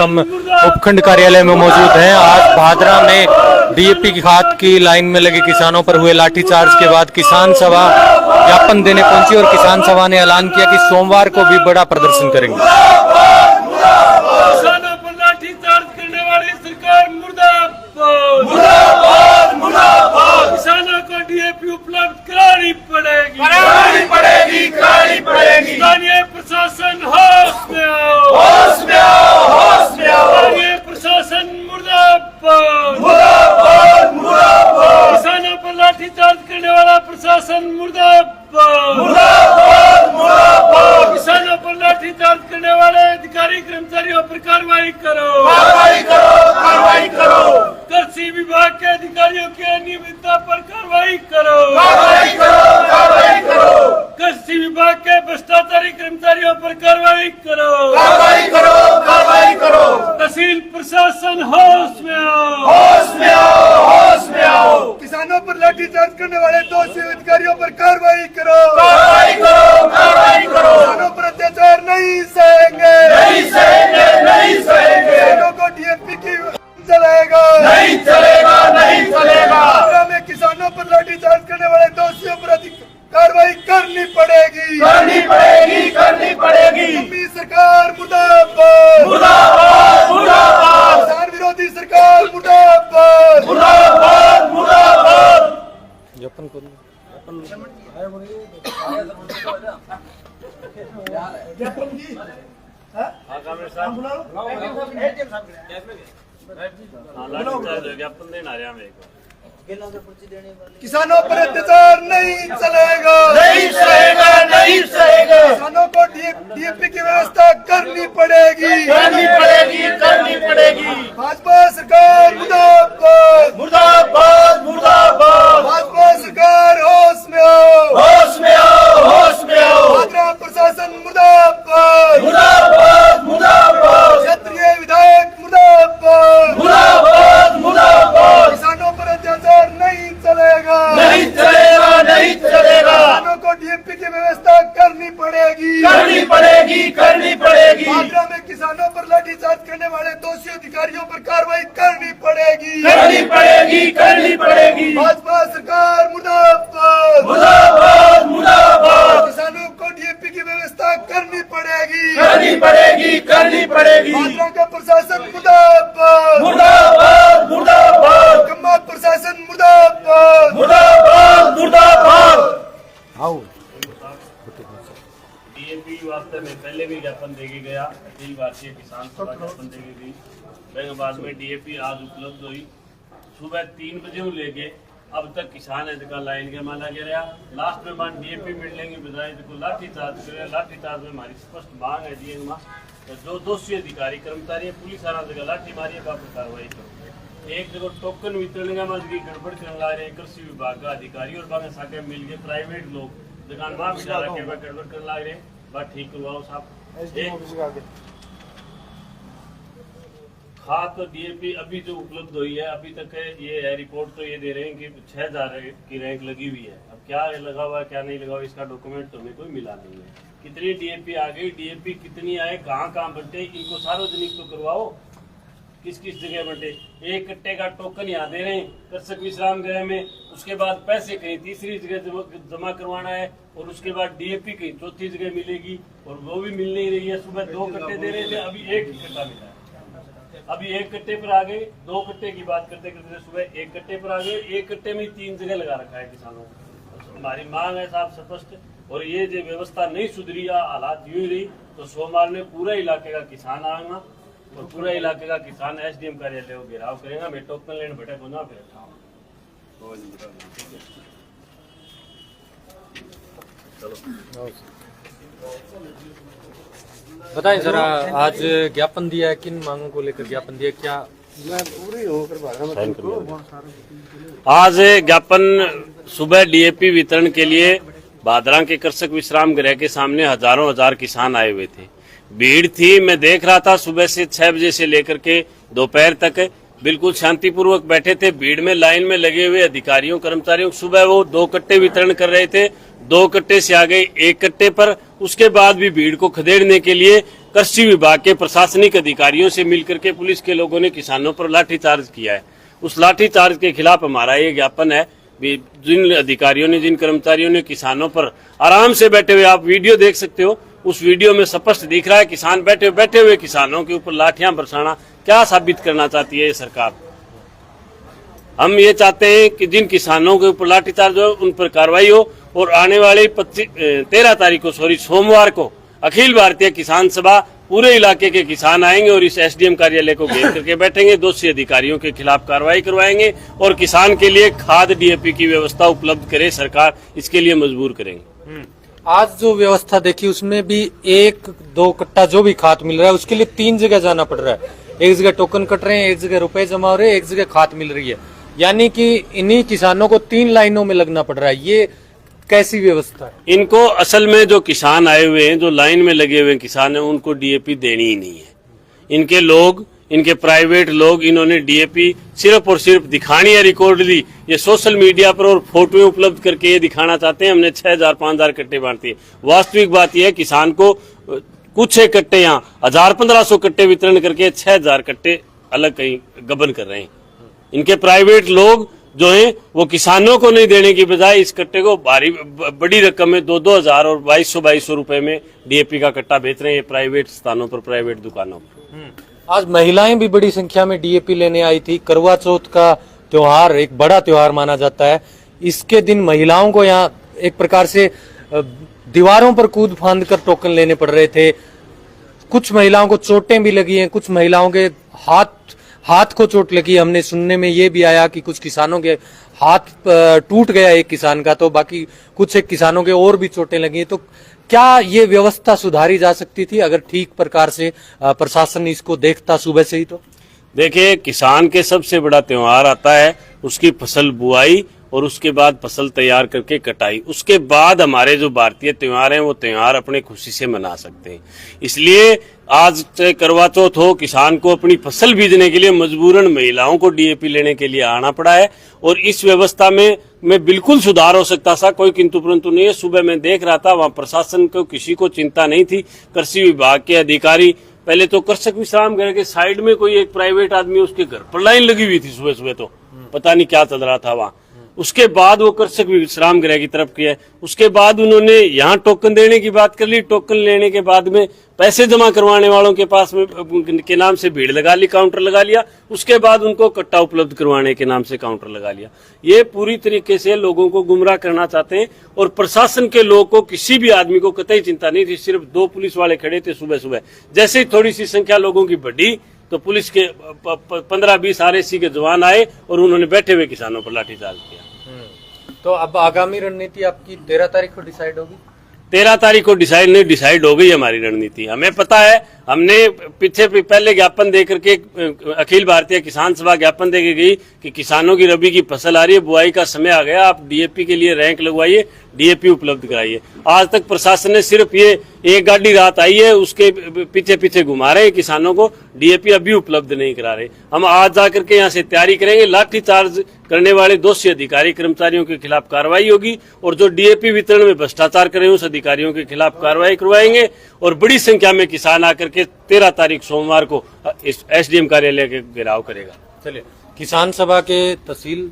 हम उपखंड कार्यालय में मौजूद हैं। आज भादरा में डीएपी की खाद की लाइन में लगे किसानों पर हुए लाठीचार्ज के बाद किसान सभा ज्ञापन देने पहुंची और किसान सभा ने ऐलान किया कि सोमवार को भी बड़ा प्रदर्शन करेंगे। किसानों पर लाठीचार्ज करने वाली सरकार मुर्दाबाद, मुर्दाबाद, मुर्दाबाद। किसानों को डीएपी उपलब्ध करानी पड़ेगी, करानी पड़ेगी, करानी पड़ेगी। स्थानीय प्रशासन होश में आओ, होश में आओ, होश में आओ। स्थानीय प्रशासन मुर्दाबाद, मुर्दाबाद, मुर्दाबाद। किसानों पर लाठीचार्ज करने वाला प्रशासन मुर्दाबाद, मुर्दाबाद, मुर्दाबाद। किसानों पर लाठीचार्ज करने वाले अधिकारी कर्मचारियों पर कार्रवाई करो, कार्रवाई करो, कार्रवाई करो। कृषि विभाग के अधिकारियों की अनियमितता पर कार्रवाई करो, कार्रवाई करो, कार्रवाई करो। कृषि विभाग के भ्रष्टाचारी कर्मचारियों पर कार्रवाई करो, कार्रवाई करो, कार्रवाई करो। तहसील प्रशासन होश में आओ, होश में आओ, होश में आओ। किसानों पर लाठीचार्ज करने वाले दोषी अधिकारियों पर कार्रवाई करो, कार्रवाई करो, कार्रवाई करो। किसानों पर अत्याचार नहीं सहेंगे, नहीं सहेंगे, नहीं सहेंगे। किसानों को डीएपी की चलेगा, नहीं चलेगा, नहीं चलेगा। में किसानों पर लाठीचार्ज करने वाले दोषियों पर कार्रवाई करनी पड़ेगी, करनी पड़ेगी, करनी पड़ेगी। यूपी सरकार मुर्दाबाद, मुर्दाबाद, मुर्दाबाद। किसान विरोधी सरकार मुर्दाबाद, मुर्दाबाद, मुर्दाबाद। किसानों पर अत्याचार नहीं चलेगा, नहीं चलेगा, नहीं चलेगा। किसानों को डीएपी की व्यवस्था करनी पड़ेगी, करनी पड़ेगी, करनी पड़ेगी। भाजपा सरकार मुर्दाबाद, मुर्दाबाद, मुर्दाबाद। भाजपा सरकार होश में आओ, होश में आओ, होश में आओ। भाजपा प्रशासन मुर्दाबाद, मुर्दाबाद, मुर्दाबाद। क्षेत्रीय विधायक मुर्दाबाद, मुर्दाबाद, मुर्दाबाद। किसानों पर अत्याचार नहीं चलेगा, नहीं चलेगा, नहीं चलेगा। किसानों को डीएपी की व्यवस्था करनी पड़ेगी, करनी पड़ेगी, करनी पड़ेगी। भादरा में किसानों पर लाठीचार्ज करने वाले दोषी अधिकारियों पर कार्रवाई करनी पड़ेगी, करनी पड़ेगी, करनी पड़ेगी। भाजपा सरकार मुर्दाबाद, मुर्दाबाद, मुर्दाबाद। किसानों को डीएपी की व्यवस्था करनी पड़ेगी, करनी पड़ेगी, करनी पड़ेगी। भादरा का प्रशासन मुर्दाबाद, मुर्दाबाद, मुर्दाबाद। खम्बात प्रशासन मुर्दाबाद, मुर्दाबाद, मुर्दाबाद। डीएपी वास्ते में पहले भी ज्ञापन देके गया, अखिल भारतीय किसान सभा ज्ञापन देके गई। फिर बाद में डीएपी आज उपलब्ध हुई। सुबह 3 बजे लेके अब तक किसान है लाइन के माना गया। लास्ट में मान डीएपी मिलने की बजाय लाठीचार्ज करे। लाठीचार्ज में हमारी स्पष्ट मांग है जी तो जो दोषी अधिकारी कर्मचारी पुलिस आना जगह लाठी मारिए वापस कार्रवाई करो। एक जगह टोकन वितरण का मत गड़बड़ करने ला रहे कृषि विभाग का अधिकारी और बाकी साके मिल गए प्राइवेट लोग दुकान वहां गड़बड़ करने ला रहे बात ठीक करवाओ साहब। खाद तो डीएपी अभी जो उपलब्ध हुई है अभी तक ये है रिपोर्ट तो ये दे रहे हैं कि 6000 की रैंक लगी हुई है। अब क्या लगा हुआ है क्या नहीं लगा हुआ इसका डॉक्यूमेंट तो हमें कोई मिला नहीं है। कितनी डीएपी आ गई, डीएपी कितनी आए, कहाँ कहाँ बंटे, इनको सार्वजनिक तो करवाओ। किस किस जगह बंटे, एक कट्टे का टोकन यहाँ दे रहे हैं कृषक विश्राम गृह में, उसके बाद पैसे कहीं तीसरी जगह जमा करवाना है और उसके बाद डीएपी कहीं चौथी जगह मिलेगी और वो भी मिल नहीं रही है। सुबह 2 कट्टे दे रहे थे, अभी 1 कट्टा मिला है। अभी 1 कट्टे पर आ गए, 2 कट्टे की बात करते करते सुबह 1 कट्टे पर आ गए। 1 कट्टे में 3 जगह लगा रखा है किसानों को। हमारी मांग है साहब स्पष्ट, और ये जो व्यवस्था नहीं सुधरी या हालात यूं ही रही तो सोमवार में पूरा इलाके का किसान आएगा और पूरा इलाके का किसान एसडीएम कार्यालय को घेराव करेगा। मैं टोकन लेने बैठा गुना फिर बताएं जरा, आज ज्ञापन दिया है, किन मांगों को लेकर ज्ञापन दिया, क्या आज ज्ञापन सुबह डीएपी वितरण के लिए भादरा के कृषक विश्राम गृह के सामने हजारों हजार किसान आए हुए थे। भीड़ थी, मैं देख रहा था सुबह से 6 बजे से लेकर के दोपहर तक बिल्कुल शांतिपूर्वक बैठे थे। भीड़ में लाइन में लगे हुए अधिकारियों कर्मचारियों सुबह वो 2 कट्टे वितरण कर रहे थे। 2 कट्टे से आ गए 1 कट्टे पर। उसके बाद भी भीड़ को खदेड़ने के लिए कृषि विभाग के प्रशासनिक अधिकारियों से मिलकर के पुलिस के लोगों ने किसानों पर लाठीचार्ज किया है। उस लाठीचार्ज के खिलाफ हमारा ये ज्ञापन है। जिन अधिकारियों ने, जिन कर्मचारियों ने किसानों पर आराम से बैठे हुए, आप वीडियो देख सकते हो, उस वीडियो में स्पष्ट दिख रहा है किसान बैठे हुए किसानों के ऊपर लाठियां बरसाना क्या साबित करना चाहती है ये सरकार। हम ये चाहते हैं कि जिन किसानों के ऊपर लाठीचार्ज हो उन पर कार्रवाई हो और आने वाले 13 तारीख को सोमवार को अखिल भारतीय किसान सभा पूरे इलाके के किसान आएंगे और इस एसडीएम कार्यालय को घेर करके बैठेंगे। दोषी अधिकारियों के खिलाफ कार्रवाई करवाएंगे और किसान के लिए खाद डीएपी की व्यवस्था उपलब्ध करे सरकार, इसके लिए मजबूर करेंगे। आज जो व्यवस्था देखी उसमें भी 1-2 कट्टा जो भी खाद मिल रहा है उसके लिए 3 जगह जाना पड़ रहा है। एक जगह टोकन कट रहे हैं, एक जगह रुपए जमा हो रहे हैं, एक जगह खाद मिल रही है। यानी कि इन्हीं किसानों को 3 लाइनों में लगना पड़ रहा है। ये कैसी व्यवस्था है? इनको असल में जो किसान आए हुए हैं, जो लाइन में लगे हुए किसान हैं, उनको डीएपी देनी ही नहीं है। इनके लोग, इनके प्राइवेट लोग, इन्होंने डीएपी सिर्फ और सिर्फ दिखानी है, रिकॉर्ड ली, ये सोशल मीडिया पर और फोटो उपलब्ध करके ये दिखाना चाहते हैं हमने 6000-5000 कट्टे बांट दिए। वास्तविक बात यह है किसान को कुछ एक कट्टे, यहाँ 1000-1500 कट्टे वितरण करके 6000 कट्टे अलग कहीं गबन कर रहे हैं। इनके प्राइवेट लोग जो हैं वो किसानों को नहीं देने की बजाय इस कट्टे को बड़ी रकम में 2-2 हजार और 2200 रुपए में डीएपी का कट्टा बेच रहे हैं प्राइवेट स्थानों पर, प्राइवेट दुकानों पर। आज महिलाएं भी बड़ी संख्या में डीएपी लेने आई थी। करवा चौथ का त्योहार एक बड़ा त्योहार माना जाता है। इसके दिन महिलाओं को यहाँ एक प्रकार से दीवारों पर कूद फांद कर टोकन लेने पड़ रहे थे। कुछ महिलाओं को चोटें भी लगी हैं, कुछ महिलाओं के हाथ को चोट लगी। हमने सुनने में ये भी आया कि कुछ किसानों के हाथ टूट गया एक किसान का, तो बाकी कुछ एक किसानों के और भी चोटें लगी। तो क्या ये व्यवस्था सुधारी जा सकती थी अगर ठीक प्रकार से प्रशासन इसको देखता सुबह से ही? तो देखिए, किसान के सबसे बड़ा त्योहार आता है उसकी फसल बुआई और उसके बाद फसल तैयार करके कटाई। उसके बाद हमारे जो भारतीय त्योहार हैं वो त्योहार अपने खुशी से मना सकते हैं। इसलिए आज चाहे करवा चौथ हो, किसान को अपनी फसल बीजने के लिए मजबूरन महिलाओं को डीएपी लेने के लिए आना पड़ा है। और इस व्यवस्था में बिल्कुल सुधार हो सकता था, कोई किंतु परंतु नहीं है। सुबह मैं देख रहा था वहां प्रशासन को किसी को चिंता नहीं थी। कृषि विभाग के अधिकारी, पहले तो कृषक विश्राम गृह के साइड में कोई एक प्राइवेट आदमी, उसके घर पर लाइन लगी हुई थी सुबह सुबह, तो पता नहीं क्या चल रहा था वहां। उसके बाद वो कृषक विश्राम गृह की तरफ किया। उसके बाद उन्होंने यहाँ टोकन देने की बात कर ली। टोकन लेने के बाद में पैसे जमा करवाने वालों के पास में के नाम से भीड़ लगा ली, काउंटर लगा लिया। उसके बाद उनको कट्टा उपलब्ध करवाने के नाम से काउंटर लगा लिया। ये पूरी तरीके से लोगों को गुमराह करना चाहते हैं। और प्रशासन के लोग को, किसी भी आदमी को कतई चिंता नहीं थी। सिर्फ 2 पुलिस वाले खड़े थे सुबह सुबह। जैसे ही थोड़ी सी संख्या लोगों की बढ़ी तो पुलिस के 15-20 आरएसी के जवान आए और उन्होंने बैठे हुए किसानों पर लाठीचार्ज किया। तो अब आगामी रणनीति आपकी 13 तारीख को डिसाइड होगी? 13 तारीख को डिसाइड हो गई हमारी रणनीति। हमें पता है, हमने पहले ज्ञापन दे करके अखिल भारतीय किसान सभा ज्ञापन दे के गई कि किसानों की रबी की फसल आ रही है, बुआई का समय आ गया, आप डीएपी के लिए रैंक लगवाइए, डीएपी उपलब्ध कराइए। आज तक प्रशासन ने सिर्फ ये एक गाड़ी रात आई है उसके पीछे पीछे घुमा रहे हैं किसानों को, डीएपी अभी उपलब्ध नहीं करा रहे। हम आज जाकर के यहाँ से तैयारी करेंगे, लाठीचार्ज करने वाले दोषी अधिकारी कर्मचारियों के खिलाफ कार्रवाई होगी और जो डीएपी वितरण में भ्रष्टाचार करें उस अधिकारियों के खिलाफ कार्रवाई करवाएंगे। और बड़ी संख्या में किसान आकर के 13 तारीख सोमवार को इस एसडीएम कार्यालय के घेराव करेगा। चलिए, किसान सभा के तहसील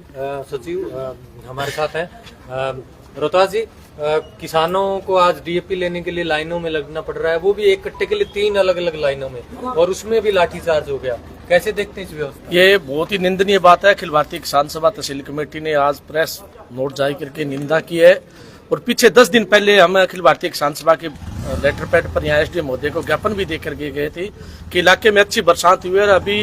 सचिव हमारे साथ हैं। रोहतास जी, किसानों को आज डीएपी लेने के लिए लाइनों में लगना पड़ रहा है, वो भी एक कट्टे के लिए 3 अलग अलग लाइनों में, और उसमें भी लाठीचार्ज हो गया। कैसे देखते हैं इस व्यवस्था? ये बहुत ही निंदनीय बात है। अखिल भारतीय किसान सभा तहसील कमेटी ने आज प्रेस नोट जारी करके निंदा की है। और पीछे 10 दिन पहले हम अखिल भारतीय किसान सभा के लेटर पैड पर यहाँ एसडीएम महोदय को ज्ञापन भी देकर के गए थे कि इलाके में अच्छी बरसात हुई है और अभी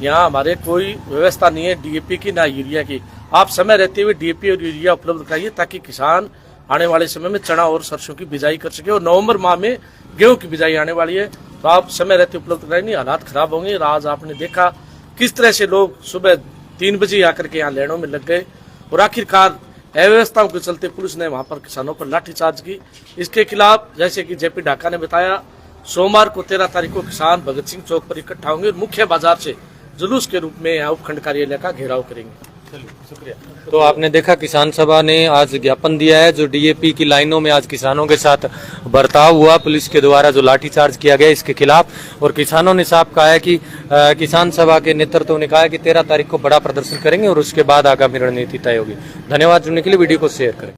यहाँ हमारे कोई व्यवस्था नहीं है डीएपी की ना यूरिया की। आप समय रहते हुए डीएपी और यूरिया उपलब्ध कराइए ताकि किसान आने वाले समय में चना और सरसों की बिजाई कर सके। और नवंबर माह में गेहूं की बिजाई आने वाली है, तो आप समय रहते उपलब्ध कराइए, हालात खराब होंगे। आज आपने देखा किस तरह से लोग सुबह 3 बजे आकर के यहाँ लेनों में लग गए और आखिरकार अव्यवस्थाओं के चलते पुलिस ने वहां पर किसानों पर लाठीचार्ज की। इसके खिलाफ जैसे कि जेपी ढाका ने बताया, सोमवार को 13 तारीख को किसान भगत सिंह चौक पर इकट्ठा होंगे और मुख्य बाजार से जुलूस के रूप में यहाँ उपखंड कार्यालय का घेराव करेंगे। तो आपने देखा किसान सभा ने आज ज्ञापन दिया है, जो डीएपी की लाइनों में आज किसानों के साथ बर्ताव हुआ, पुलिस के द्वारा जो लाठीचार्ज किया गया इसके खिलाफ। और किसानों ने साफ कहा है कि किसान सभा के नेतृत्व ने कहा है कि 13 तारीख को बड़ा प्रदर्शन करेंगे और उसके बाद आगामी रणनीति तय होगी। धन्यवाद। जुड़ने के लिए वीडियो को शेयर करें।